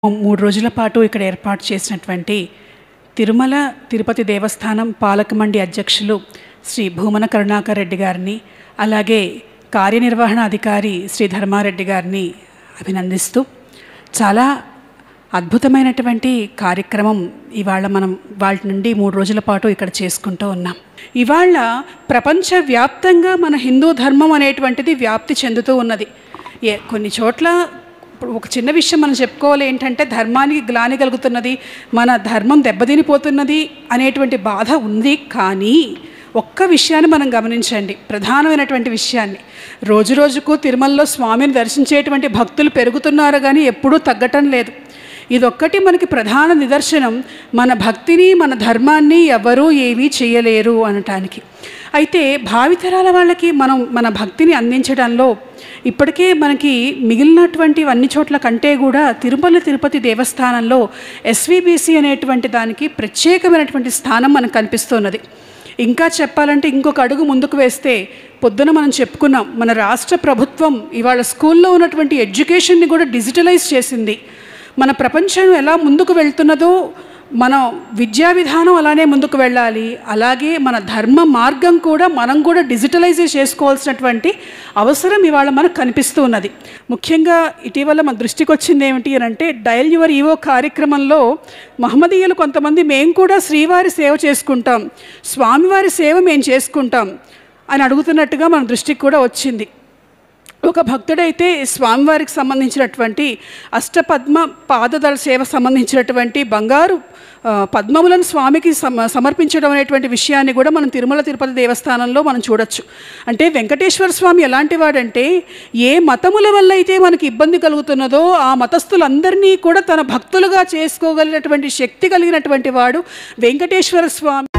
3 రోజుల పాటు ఇక్కడ ఏర్పాటు చేసినటువంటి తిరుమల తిరుపతి దేవస్థానం పాలక మండలి అధ్యక్షులు శ్రీ భూమన కరుణాకర్ రెడ్డి గారిని, అలాగే కార్యనిర్వహణ అధికారి శ్రీ ధర్మారెడ్డి గారిని అభినందిస్తూ చాలా అద్భుతమైనటువంటి కార్యక్రమం ఇవాళ మనం వాటి నుండి 3 రోజుల పాటు ఇక్కడ చేసుకుంటూ ఉన్నాం. ఇవాళ ప్రపంచవ్యాప్తంగా మన హిందూ ధర్మం అనేటువంటిది వ్యాప్తి చెందుతూ ఉన్నది. కొన్ని చోట్ల ఒక చిన్న విషయం మనం చెప్పుకోవాలి ఏంటంటే, ధర్మానికి గ్లాని కలుగుతున్నది, మన ధర్మం దెబ్బతినిపోతున్నది అనేటువంటి బాధ ఉంది. కానీ ఒక్క విషయాన్ని మనం గమనించండి, ప్రధానమైనటువంటి విషయాన్ని. రోజు రోజుకు తిరుమలలో స్వామిని దర్శించేటువంటి భక్తులు పెరుగుతున్నారు, కానీ ఎప్పుడూ తగ్గటం లేదు. ఇదొక్కటి మనకి ప్రధాన నిదర్శనం, మన భక్తిని మన ధర్మాన్ని ఎవరూ ఏమీ చేయలేరు అనటానికి. అయితే భావితరాల వాళ్ళకి మనం మన భక్తిని అందించడంలో ఇప్పటికే మనకి మిగిలినటువంటి అన్ని చోట్ల కంటే కూడా తిరుమల తిరుపతి దేవస్థానంలో ఎస్విబిసి అనేటువంటి దానికి ప్రత్యేకమైనటువంటి స్థానం మనకు కనిపిస్తున్నది. ఇంకా చెప్పాలంటే ఇంకొక అడుగు ముందుకు వేస్తే, పొద్దున మనం చెప్పుకున్నాం, మన రాష్ట్ర ప్రభుత్వం ఇవాళ స్కూల్లో ఉన్నటువంటి ఎడ్యుకేషన్ని కూడా డిజిటలైజ్ చేసింది. మన ప్రపంచం ఎలా ముందుకు వెళ్తున్నదో మన విద్యా విధానం అలానే ముందుకు వెళ్ళాలి. అలాగే మన ధర్మ మార్గం కూడా మనం కూడా డిజిటలైజ్ చేసుకోవాల్సినటువంటి అవసరం ఇవాళ మనకు కనిపిస్తూ ఉన్నది. ముఖ్యంగా ఇటీవల మన దృష్టికి వచ్చింది ఏమిటి అని అంటే, డయల్ యువర్ ఈవో కార్యక్రమంలో మహమ్మదీయులు కొంతమంది మేము కూడా శ్రీవారి సేవ చేసుకుంటాం, స్వామివారి సేవ మేము చేసుకుంటాం అని అడుగుతున్నట్టుగా మన దృష్టికి కూడా వచ్చింది. ఒక భక్తుడైతే స్వామివారికి సంబంధించినటువంటి అష్టపద్మ పాదదళ సేవ సంబంధించినటువంటి బంగారు పద్మములను స్వామికి సమర్పించడం అనేటువంటి విషయాన్ని కూడా మనం తిరుమల తిరుపతి దేవస్థానంలో మనం చూడొచ్చు. అంటే వెంకటేశ్వర స్వామి ఎలాంటి వాడంటే, ఏ మతముల వల్ల అయితే మనకి ఇబ్బంది కలుగుతున్నదో ఆ మతస్థులందరినీ కూడా తన భక్తులుగా చేసుకోగలిగినటువంటి శక్తి కలిగినటువంటి వాడు వెంకటేశ్వర స్వామి.